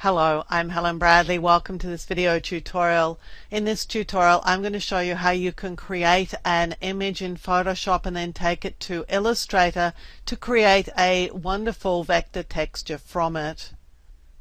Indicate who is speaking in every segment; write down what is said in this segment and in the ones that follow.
Speaker 1: Hello, I'm Helen Bradley. Welcome to this video tutorial. In this tutorial, I'm going to show you how you can create an image in Photoshop and then take it to Illustrator to create a wonderful vector texture from it.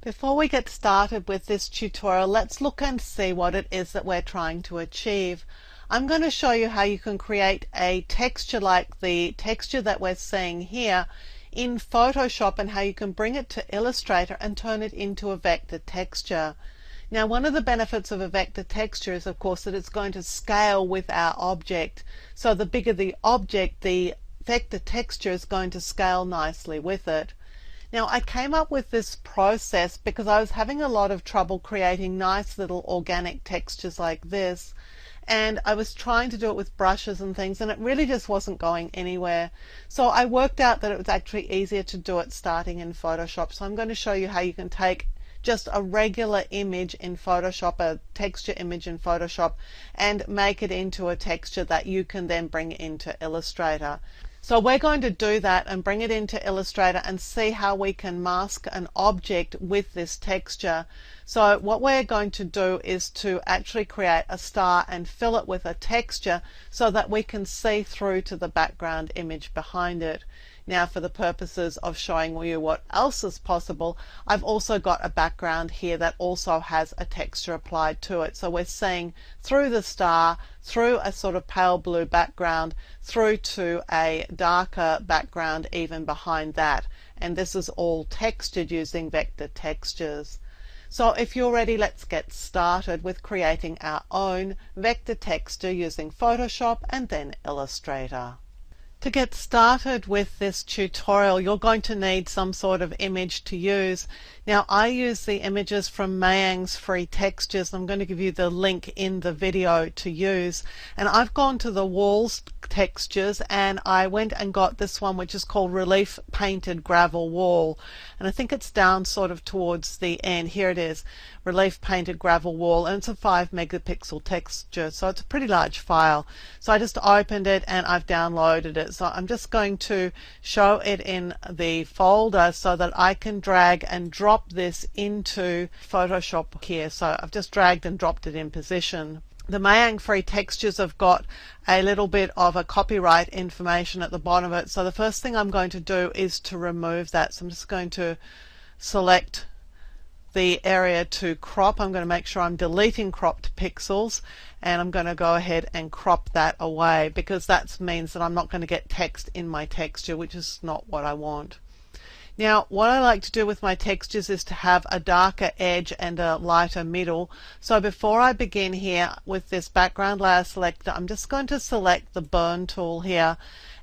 Speaker 1: Before we get started with this tutorial, let's look and see what it is that we're trying to achieve. I'm going to show you how you can create a texture like the texture that we're seeing here in Photoshop and how you can bring it to Illustrator and turn it into a vector texture. Now, one of the benefits of a vector texture is, of course, that it's going to scale with our object. So the bigger the object, the vector texture is going to scale nicely with it. Now, I came up with this process because I was having a lot of trouble creating nice little organic textures like this. And I was trying to do it with brushes and things, and it really just wasn't going anywhere. So I worked out that it was actually easier to do it starting in Photoshop. So I'm going to show you how you can take just a regular image in Photoshop, a texture image in Photoshop, and make it into a texture that you can then bring into Illustrator. So we're going to do that and bring it into Illustrator and see how we can mask an object with this texture. So what we're going to do is to actually create a star and fill it with a texture so that we can see through to the background image behind it. Now, for the purposes of showing you what else is possible, I've also got a background here that also has a texture applied to it. So we're seeing through the star, through a sort of pale blue background, through to a darker background even behind that. And this is all textured using vector textures. So if you're ready, let's get started with creating our own vector texture using Photoshop and then Illustrator. To get started with this tutorial, you're going to need some sort of image to use. Now, I use the images from Mayang's free textures. I'm going to give you the link in the video to use. And I've gone to the walls textures and I went and got this one, which is called Relief Painted Gravel Wall. And I think it's down sort of towards the end. Here it is, Relief Painted Gravel Wall, and it's a 5 megapixel texture, so it's a pretty large file. So I just opened it and I've downloaded it. So I'm just going to show it in the folder so that I can drag and drop this into Photoshop here. So I've just dragged and dropped it in position. The Mayang free textures have got a little bit of a copyright information at the bottom of it. So the first thing I'm going to do is to remove that. So I'm just going to select the area to crop. I'm going to make sure I'm deleting cropped pixels, and I'm going to go ahead and crop that away because that means that I'm not going to get text in my texture, which is not what I want. Now, what I like to do with my textures is to have a darker edge and a lighter middle. So before I begin here with this background layer selector, I'm just going to select the burn tool here,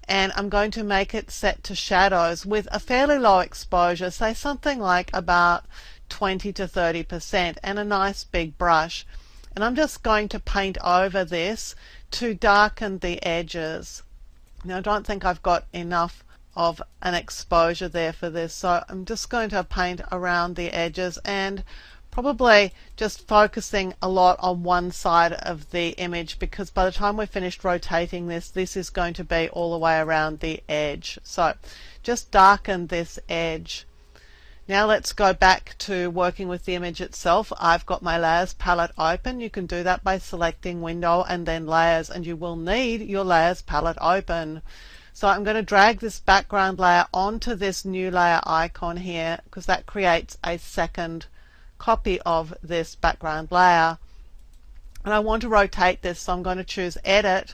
Speaker 1: and I'm going to make it set to shadows with a fairly low exposure, say something like about 20 to 30%, and a nice big brush. And I'm just going to paint over this to darken the edges. Now, I don't think I've got enough of an exposure there for this, so I'm just going to paint around the edges and probably just focusing a lot on one side of the image, because by the time we're finished rotating this, this is going to be all the way around the edge. So just darken this edge. Now let's go back to working with the image itself. I've got my layers palette open. You can do that by selecting window and then layers, and you will need your layers palette open. So I'm going to drag this background layer onto this new layer icon here, because that creates a second copy of this background layer. And I want to rotate this, so I'm going to choose Edit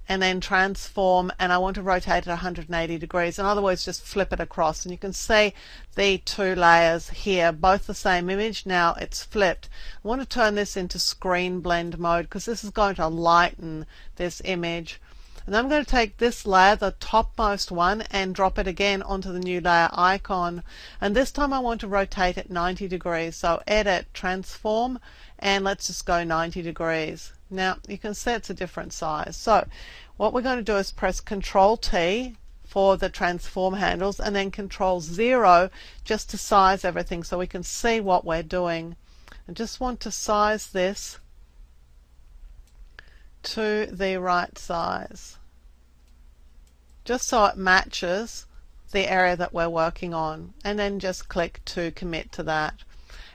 Speaker 1: and then Transform, and I want to rotate it 180 degrees. In other words, just flip it across, and you can see the two layers here, both the same image. Now it's flipped. I want to turn this into screen blend mode because this is going to lighten this image. And I'm going to take this layer, the topmost one, and drop it again onto the new layer icon. And this time I want to rotate it 90 degrees. So Edit, Transform, and let's just go 90 degrees. Now you can see it's a different size. So what we're going to do is press Control T for the transform handles and then Control 0 just to size everything so we can see what we're doing. I just want to size this to the right size, just so it matches the area that we're working on, and then just click to commit to that.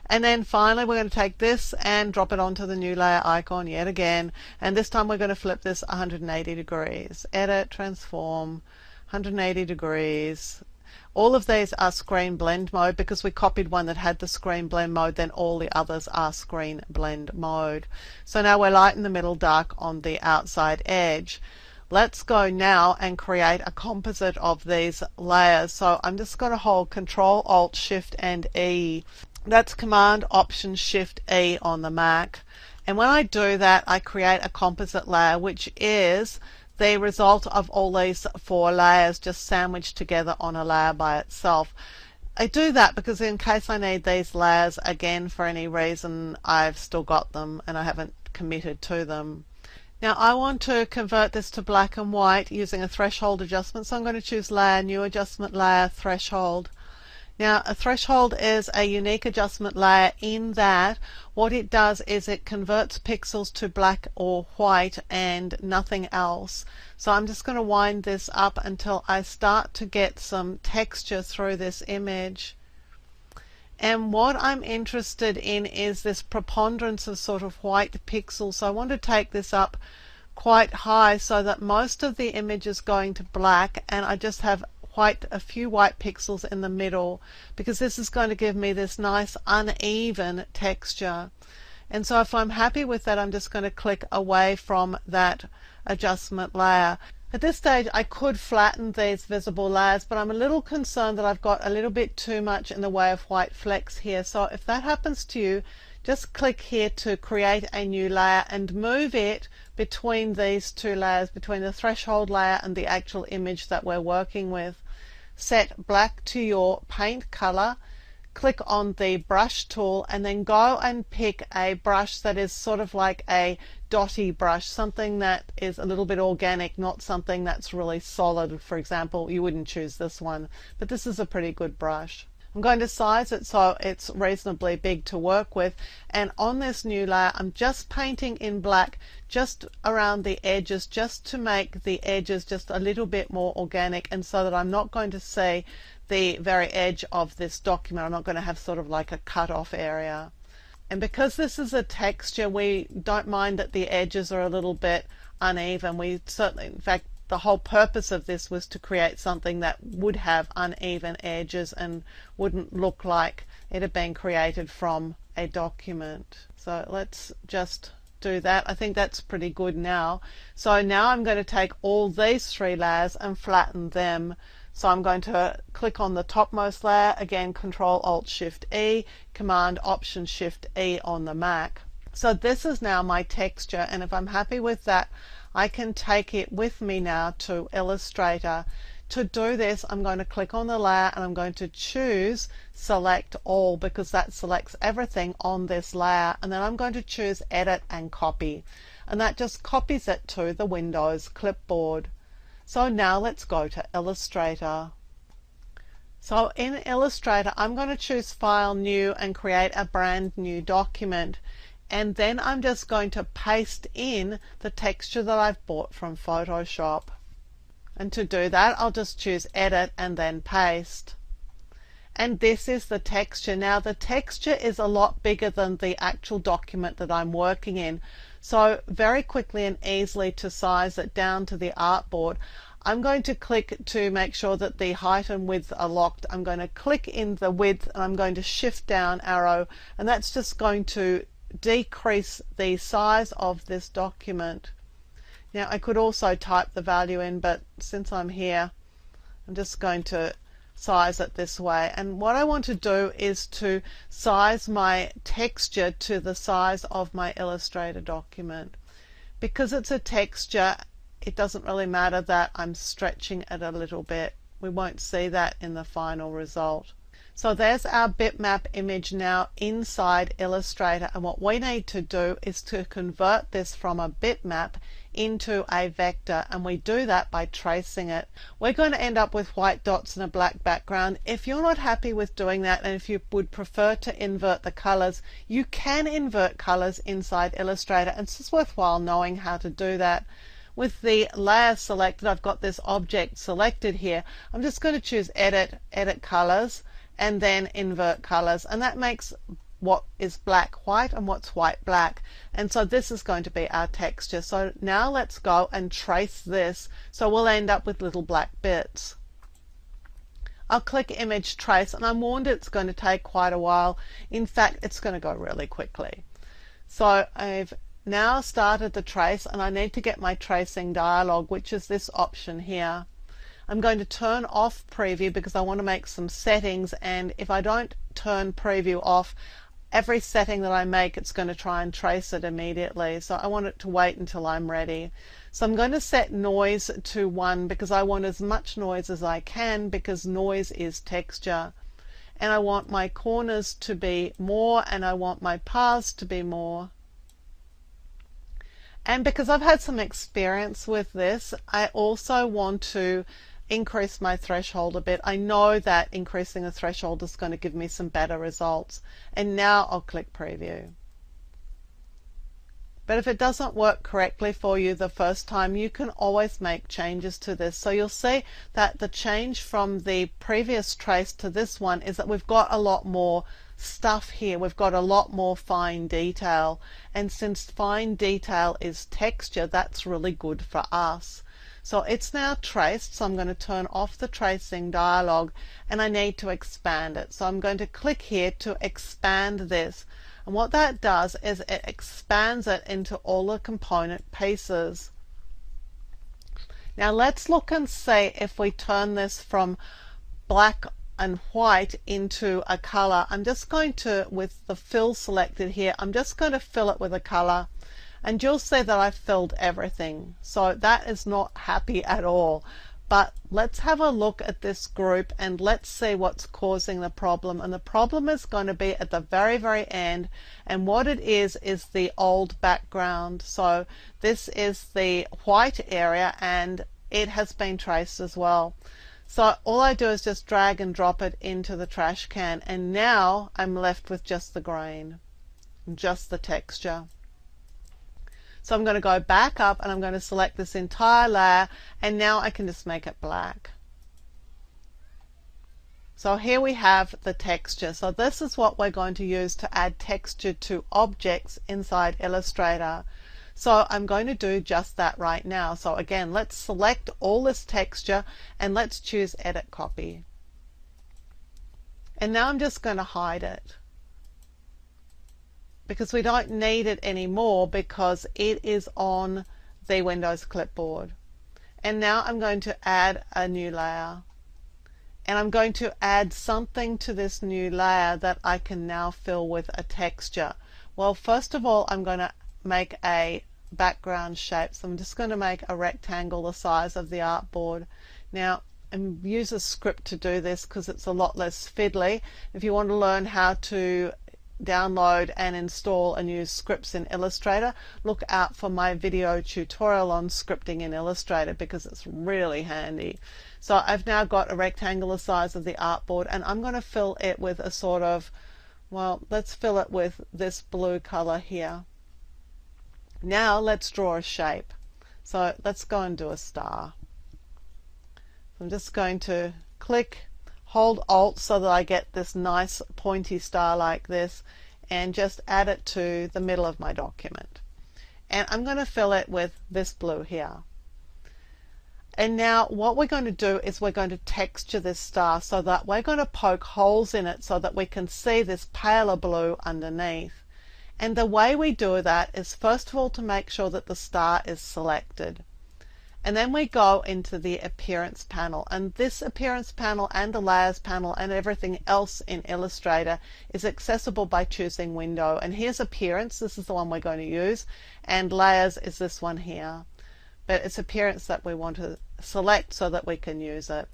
Speaker 1: And then finally we're going to take this and drop it onto the new layer icon yet again, and this time we're going to flip this 180 degrees. Edit, transform, 180 degrees. All of these are screen blend mode because we copied one that had the screen blend mode, then all the others are screen blend mode. So now we're light in the middle, dark on the outside edge. Let's go now and create a composite of these layers. So I'm just going to hold Control, Alt, Shift and E. That's Command, Option, Shift, E on the Mac. And when I do that, I create a composite layer, which is the result of all these 4 layers just sandwiched together on a layer by itself. I do that because in case I need these layers again for any reason, I've still got them and I haven't committed to them. Now I want to convert this to black and white using a threshold adjustment, so I'm going to choose Layer, New Adjustment Layer, Threshold. Now a threshold is a unique adjustment layer in that what it does is it converts pixels to black or white and nothing else. So I'm just going to wind this up until I start to get some texture through this image. And what I'm interested in is this preponderance of sort of white pixels. So I want to take this up quite high so that most of the image is going to black and I just have a few white pixels in the middle, because this is going to give me this nice uneven texture. And so if I'm happy with that, I'm just going to click away from that adjustment layer. At this stage I could flatten these visible layers, but I'm a little concerned that I've got a little bit too much in the way of white flecks here. So if that happens to you, just click here to create a new layer and move it between these 2 layers, between the threshold layer and the actual image that we're working with. Set black to your paint color, click on the brush tool and then go and pick a brush that is sort of like a dotty brush, something that is a little bit organic, not something that's really solid. For example, you wouldn't choose this one, but this is a pretty good brush. I'm going to size it so it's reasonably big to work with, and on this new layer I'm just painting in black just around the edges, just to make the edges just a little bit more organic, and so that I'm not going to see the very edge of this document. I'm not going to have sort of like a cut off area. And because this is a texture, we don't mind that the edges are a little bit uneven. We certainly, in fact, the whole purpose of this was to create something that would have uneven edges and wouldn't look like it had been created from a document. So let's just do that. I think that's pretty good now. So now I'm going to take all these 3 layers and flatten them. So I'm going to click on the topmost layer, again Control Alt Shift E, Command Option Shift E on the Mac. So this is now my texture, and if I'm happy with that, I can take it with me now to Illustrator. To do this, I'm going to click on the layer and I'm going to choose Select All, because that selects everything on this layer, and then I'm going to choose Edit and Copy, and that just copies it to the Windows clipboard. So now let's go to Illustrator. So in Illustrator I'm going to choose File, New and create a brand new document. And then I'm just going to paste in the texture that I've bought from Photoshop. And to do that, I'll just choose Edit and then Paste. And this is the texture. Now the texture is a lot bigger than the actual document that I'm working in. So very quickly and easily to size it down to the artboard, I'm going to click to make sure that the height and width are locked. I'm going to click in the width and I'm going to shift down arrow, and that's just going to decrease the size of this document. Now I could also type the value in, but since I'm here I'm just going to size it this way. And what I want to do is to size my texture to the size of my Illustrator document. Because it's a texture, it doesn't really matter that I'm stretching it a little bit. We won't see that in the final result. So there's our bitmap image now inside Illustrator, and what we need to do is to convert this from a bitmap into a vector, and we do that by tracing it. We're going to end up with white dots and a black background. If you're not happy with doing that, and if you would prefer to invert the colors, you can invert colors inside Illustrator, and it's just worthwhile knowing how to do that. With the layer selected, I've got this object selected here. I'm just going to choose Edit, Edit Colors, and then Invert Colors, and that makes what is black white and what's white black. And so this is going to be our texture. So now let's go and trace this. So we'll end up with little black bits. I'll click image trace, and I'm warned it's going to take quite a while. In fact, it's going to go really quickly. So I've now started the trace, and I need to get my tracing dialog, which is this option here. I'm going to turn off preview because I want to make some settings, and if I don't turn preview off, every setting that I make, it's going to try and trace it immediately. So I want it to wait until I'm ready. So I'm going to set noise to 1 because I want as much noise as I can, because noise is texture. And I want my corners to be more, and I want my paths to be more. And because I've had some experience with this, I also want to increase my threshold a bit. I know that increasing the threshold is going to give me some better results. And now I'll click preview. But if it doesn't work correctly for you the first time, you can always make changes to this. So you'll see that the change from the previous trace to this one is that we've got a lot more stuff here. We've got a lot more fine detail. And since fine detail is texture, that's really good for us. So it's now traced, so I'm going to turn off the tracing dialog, and I need to expand it. So I'm going to click here to expand this. And what that does is it expands it into all the component pieces. Now let's look and see if we turn this from black and white into a color. I'm just going to, with the fill selected here, I'm just going to fill it with a color. And you'll see that I've filled everything. So that is not happy at all. But let's have a look at this group and let's see what's causing the problem. And the problem is going to be at the very, very end. And what it is the old background. So this is the white area, and it has been traced as well. So all I do is just drag and drop it into the trash can. And now I'm left with just the grain, just the texture. So I'm going to go back up, and I'm going to select this entire layer, and now I can just make it black. So here we have the texture. So this is what we're going to use to add texture to objects inside Illustrator. So I'm going to do just that right now. So again, let's select all this texture, and let's choose Edit Copy. And now I'm just going to hide it, because we don't need it anymore because it is on the Windows clipboard. And now I'm going to add a new layer. And I'm going to add something to this new layer that I can now fill with a texture. Well, first of all, I'm going to make a background shape. So I'm just going to make a rectangle the size of the artboard. Now, and use a script to do this because it's a lot less fiddly. If you want to learn how to download and install and use scripts in Illustrator, look out for my video tutorial on scripting in Illustrator because it's really handy. So I've now got a rectangle the size of the artboard, and I'm going to fill it with a sort of, well, let's fill it with this blue color here. Now let's draw a shape. So let's go and do a star. I'm just going to click, hold Alt so that I get this nice pointy star like this, and just add it to the middle of my document. And I'm going to fill it with this blue here. And now what we're going to do is we're going to texture this star so that we're going to poke holes in it so that we can see this paler blue underneath. And the way we do that is first of all to make sure that the star is selected. And then we go into the Appearance panel, and this Appearance panel and the Layers panel and everything else in Illustrator is accessible by choosing Window. And here's Appearance, this is the one we're going to use, and Layers is this one here. But it's Appearance that we want to select so that we can use it.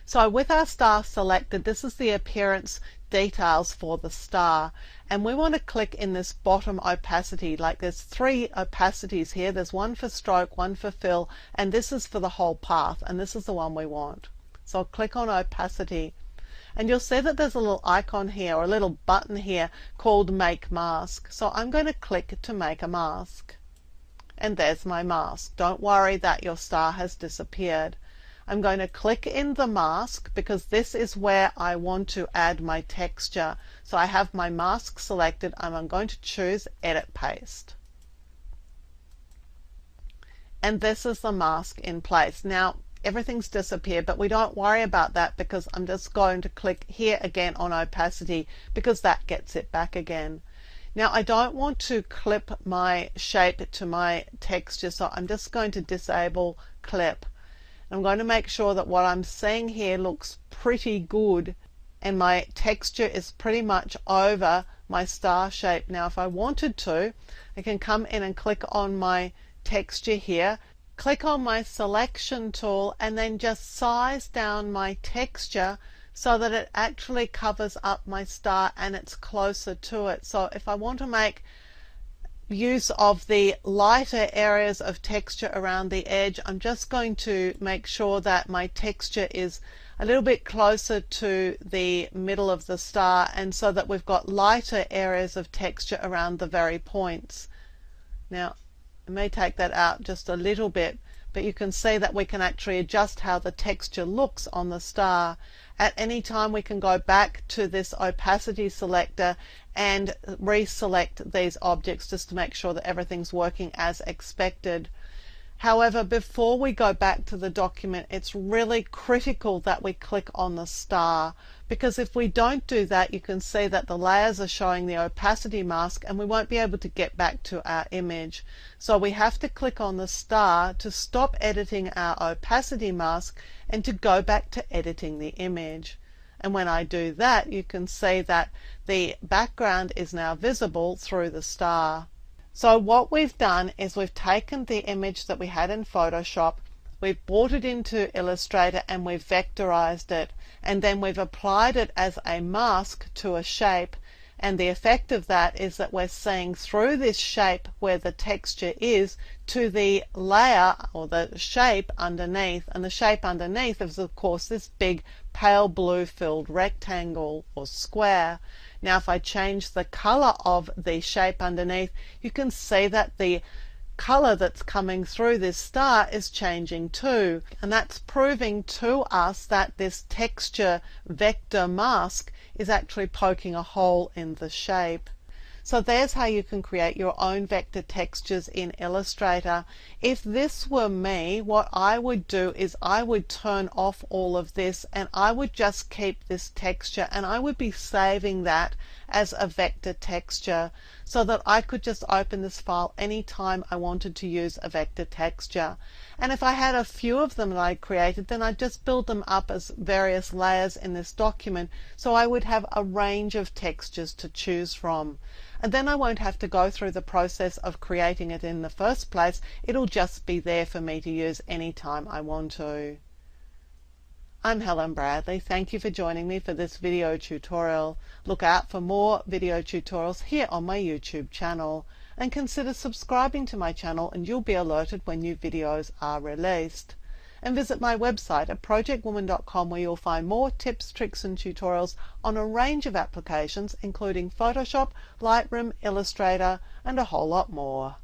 Speaker 1: So with our star selected, this is the appearance details for the star, and we want to click in this bottom opacity. Like there's 3 opacities here. There's one for stroke, one for fill, and this is for the whole path, and this is the one we want. So I'll click on opacity, and you'll see that there's a little icon here, or a little button here called Make Mask. So I'm going to click to make a mask, and there's my mask. Don't worry that your star has disappeared. I'm going to click in the mask because this is where I want to add my texture. So I have my mask selected and I'm going to choose Edit Paste. And this is the mask in place. Now everything's disappeared, but we don't worry about that because I'm just going to click here again on opacity because that gets it back again. Now I don't want to clip my shape to my texture, so I'm just going to disable clip. I'm going to make sure that what I'm seeing here looks pretty good and my texture is pretty much over my star shape. Now if I wanted to, I can come in and click on my texture here, click on my selection tool and then just size down my texture so that it actually covers up my star and it's closer to it. So if I want to make use of the lighter areas of texture around the edge, I'm just going to make sure that my texture is a little bit closer to the middle of the star, and so that we've got lighter areas of texture around the very points. Now I may take that out just a little bit, but you can see that we can actually adjust how the texture looks on the star. At any time we can go back to this opacity selector and reselect these objects just to make sure that everything's working as expected. However, before we go back to the document, it's really critical that we click on the star, because if we don't do that, you can see that the layers are showing the opacity mask and we won't be able to get back to our image. So we have to click on the star to stop editing our opacity mask and to go back to editing the image. And when I do that, you can see that the background is now visible through the star. So what we've done is we've taken the image that we had in Photoshop, we've brought it into Illustrator and we've vectorized it, and then we've applied it as a mask to a shape, and the effect of that is that we're seeing through this shape where the texture is to the layer or the shape underneath, and the shape underneath is of course this big pale blue filled rectangle or square. Now if I change the color of the shape underneath, you can see that the color that's coming through this star is changing too, and that's proving to us that this texture vector mask is actually poking a hole in the shape. So there's how you can create your own vector textures in Illustrator. If this were me, what I would do is I would turn off all of this and I would just keep this texture, and I would be saving that as a vector texture so that I could just open this file anytime I wanted to use a vector texture. And if I had a few of them that I created, then I'd just build them up as various layers in this document, so I would have a range of textures to choose from. And then I won't have to go through the process of creating it in the first place. It'll just be there for me to use anytime I want to. I'm Helen Bradley. Thank you for joining me for this video tutorial. Look out for more video tutorials here on my YouTube channel, and consider subscribing to my channel and you'll be alerted when new videos are released. And visit my website at projectwoman.com, where you'll find more tips, tricks and tutorials on a range of applications including Photoshop, Lightroom, Illustrator and a whole lot more.